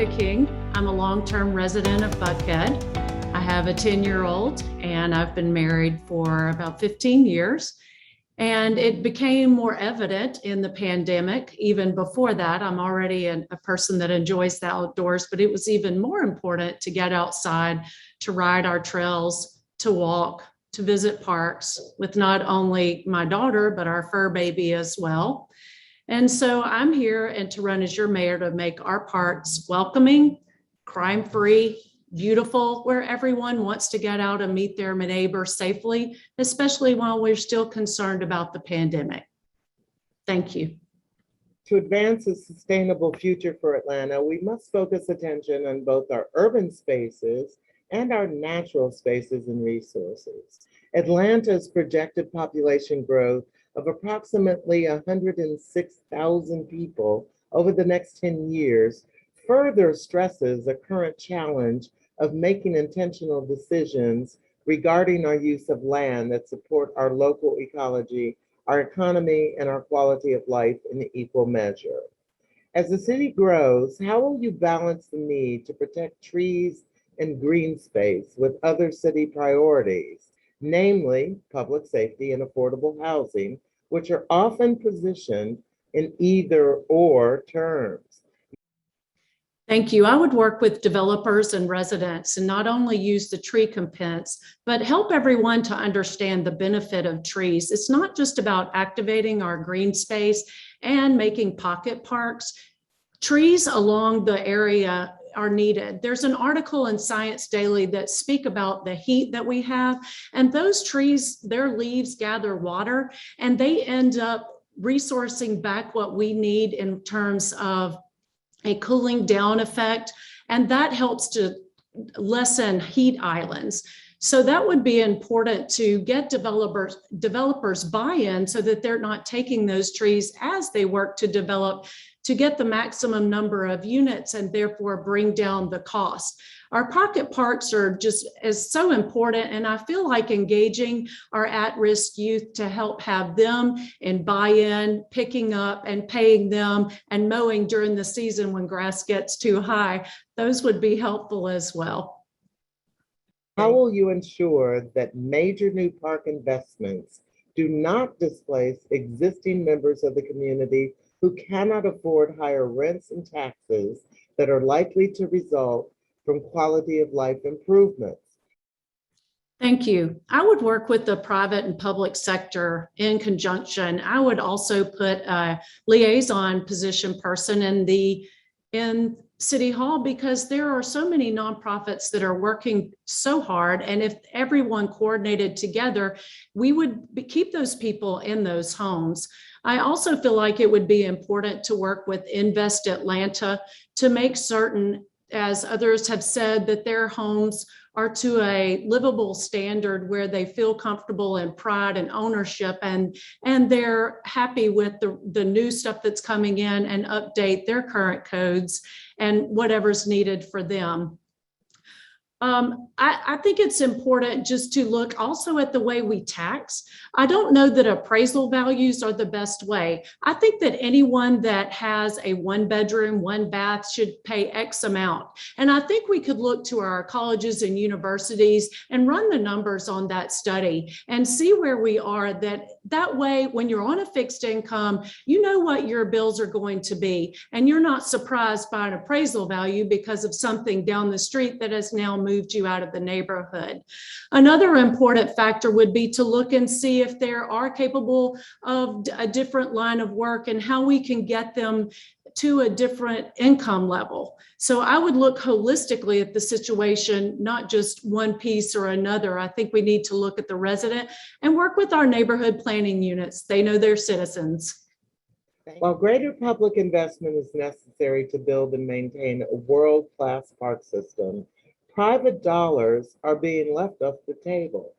Rebecca King. I'm a long-term resident of Buckhead. I have a 10-year-old and I've been married for about 15 years. And it became more evident in the pandemic. Even before that, I'm already a person that enjoys the outdoors, but it was even more important to get outside, to ride our trails, to walk, to visit parks with not only my daughter, but our fur baby as well. And so I'm here and to run as your mayor to make our parks welcoming, crime-free, beautiful, where everyone wants to get out and meet their neighbors safely, especially while we're still concerned about the pandemic. Thank you. To advance a sustainable future for Atlanta, we must focus attention on both our urban spaces and our natural spaces and resources. Atlanta's projected population growth of approximately 106,000 people over the next 10 years further stresses a current challenge of making intentional decisions regarding our use of land that support our local ecology, our economy, and our quality of life in equal measure. As the city grows, how will you balance the need to protect trees and green space with other city priorities, namely public safety and affordable housing, which are often positioned in either or terms? Thank you. I would work with developers and residents and not only use the tree compense, but help everyone to understand the benefit of trees. It's not just about activating our green space and making pocket parks. Trees along the area are needed. There's an article in Science Daily that speak about the heat that we have, and those trees, their leaves gather water and they end up resourcing back what we need in terms of a cooling down effect, and that helps to lessen heat islands. So that would be important to get developers buy-in so that they're not taking those trees as they work to develop to get the maximum number of units and therefore bring down the cost. Our pocket parks are just so important, and I feel like engaging our at-risk youth to help have them in buy-in, picking up and paying them and mowing during the season when grass gets too high, those would be helpful as well. How will you ensure that major new park investments do not displace existing members of the community who cannot afford higher rents and taxes that are likely to result from quality of life improvements? Thank you. I would work with the private and public sector in conjunction. I would also put a liaison position person in City Hall, because there are so many nonprofits that are working so hard. And if everyone coordinated together, we would keep those people in those homes. I also feel like it would be important to work with Invest Atlanta to make certain, as others have said, that their homes are to a livable standard where they feel comfortable and pride and ownership, and they're happy with the new stuff that's coming in and update their current codes and whatever's needed for them. I think it's important just to look also at the way we tax. I don't know that appraisal values are the best way. I think that anyone that has a 1-bedroom, 1-bath should pay X amount. And I think we could look to our colleges and universities and run the numbers on that study and see where we are. That way, when you're on a fixed income, you know what your bills are going to be, and you're not surprised by an appraisal value because of something down the street that has now moved you out of the neighborhood. Another important factor would be to look and see if they are capable of a different line of work and how we can get them to a different income level. So I would look holistically at the situation, not just one piece or another. I think we need to look at the resident and work with our neighborhood planning units. They know their citizens. While greater public investment is necessary to build and maintain a world-class park system, private dollars are being left off the table.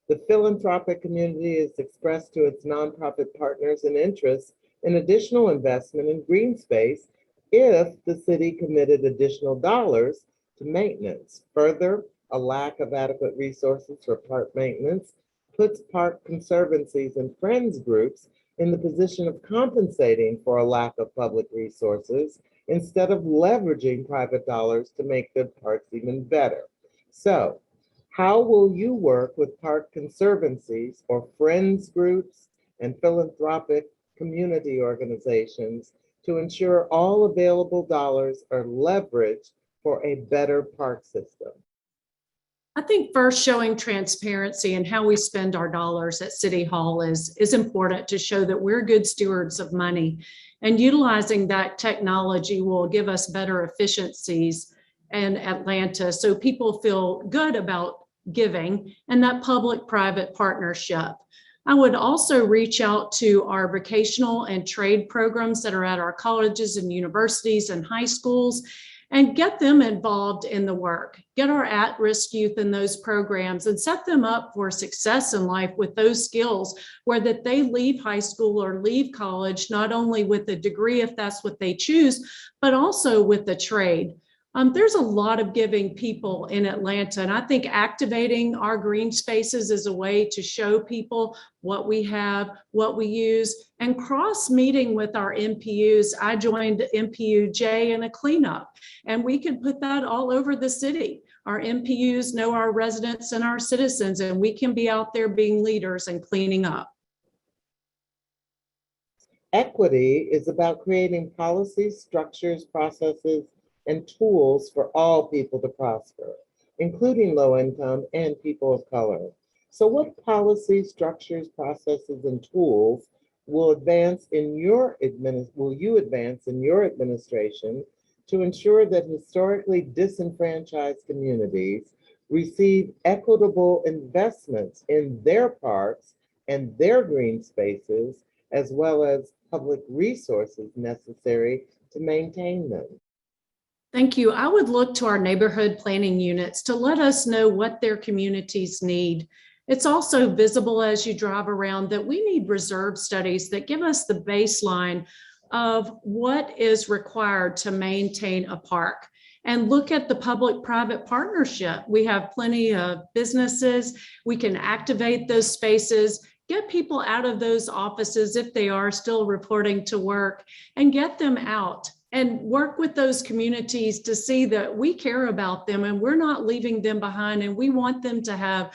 The philanthropic community has expressed to its nonprofit partners an interest in additional investment in green space if the city committed additional dollars to maintenance. Further, a lack of adequate resources for park maintenance puts park conservancies and friends groups in the position of compensating for a lack of public resources instead of leveraging private dollars to make good parks even better. So, how will you work with park conservancies or friends groups and philanthropic community organizations to ensure all available dollars are leveraged for a better park system? I think first showing transparency in how we spend our dollars at City Hall is important to show that we're good stewards of money. And utilizing that technology will give us better efficiencies in Atlanta so people feel good about giving and that public-private partnership. I would also reach out to our vocational and trade programs that are at our colleges and universities and high schools and get them involved in the work. Get our at-risk youth in those programs and set them up for success in life with those skills where that they leave high school or leave college, not only with a degree if that's what they choose, but also with a trade. There's a lot of giving people in Atlanta, and I think activating our green spaces is a way to show people what we have, what we use, and cross meeting with our MPUs. I joined MPUJ in a cleanup, and we can put that all over the city. Our MPUs know our residents and our citizens, and we can be out there being leaders and cleaning up. Equity is about creating policies, structures, processes, and tools for all people to prosper, including low income and people of color. So what policies, structures, processes, and tools will you advance in your administration to ensure that historically disenfranchised communities receive equitable investments in their parks and their green spaces, as well as public resources necessary to maintain them? Thank you. I would look to our neighborhood planning units to let us know what their communities need. It's also visible as you drive around that we need reserve studies that give us the baseline of what is required to maintain a park. And look at the public-private partnership. We have plenty of businesses. We can activate those spaces, get people out of those offices if they are still reporting to work, and get them out and work with those communities to see that we care about them and we're not leaving them behind, and we want them to have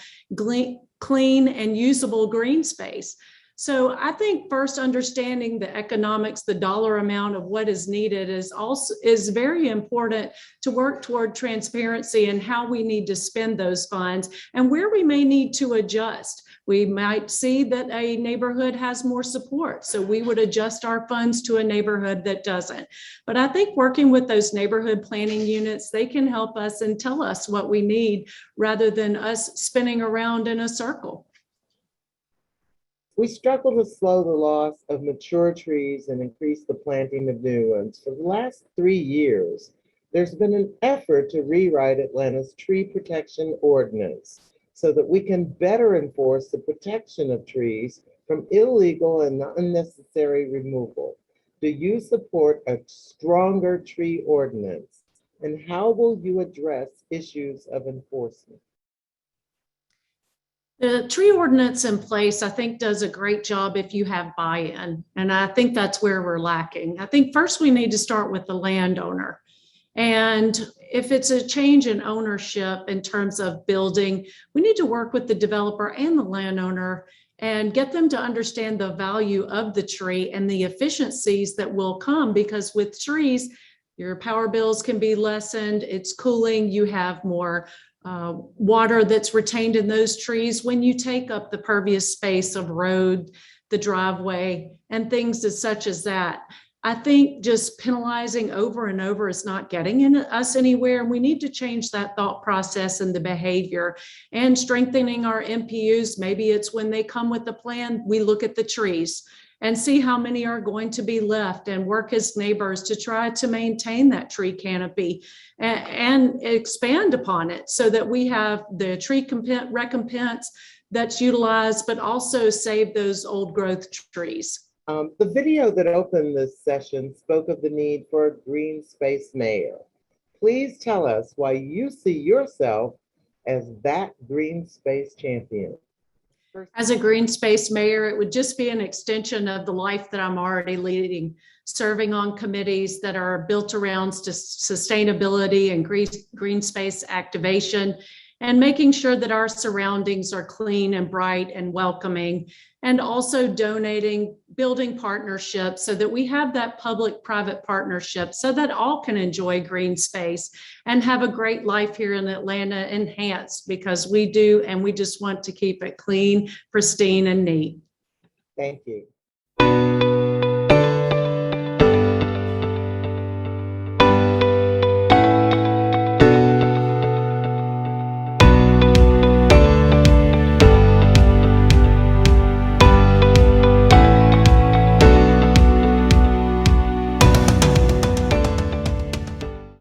clean and usable green space. So I think first understanding the economics, the dollar amount of what is needed is very important to work toward transparency and how we need to spend those funds and where we may need to adjust. We might see that a neighborhood has more support, so we would adjust our funds to a neighborhood that doesn't. But I think working with those neighborhood planning units, they can help us and tell us what we need rather than us spinning around in a circle. We struggle to slow the loss of mature trees and increase the planting of new ones. For the last 3 years, there's been an effort to rewrite Atlanta's tree protection ordinance so that we can better enforce the protection of trees from illegal and unnecessary removal. Do you support a stronger tree ordinance? And how will you address issues of enforcement? The tree ordinance in place, I think, does a great job if you have buy-in. And I think that's where we're lacking. I think first we need to start with the landowner. And if it's a change in ownership in terms of building, we need to work with the developer and the landowner and get them to understand the value of the tree and the efficiencies that will come, because with trees, your power bills can be lessened, it's cooling, you have more water that's retained in those trees when you take up the pervious space of road, the driveway, and things such as that. I think just penalizing over and over is not getting us anywhere. And we need to change that thought process and the behavior and strengthening our MPUs. Maybe it's when they come with the plan, we look at the trees and see how many are going to be left and work as neighbors to try to maintain that tree canopy and expand upon it so that we have the tree recompense that's utilized, but also save those old growth trees. The video that opened this session spoke of the need for a green space mayor. Please tell us why you see yourself as that green space champion. As a Greenspace mayor, it would just be an extension of the life that I'm already leading, serving on committees that are built around sustainability and green space activation, and making sure that our surroundings are clean and bright and welcoming, and also donating, building partnerships so that we have that public-private partnership so that all can enjoy green space and have a great life here in Atlanta, enhanced, because we do, and we just want to keep it clean, pristine, and neat. Thank you.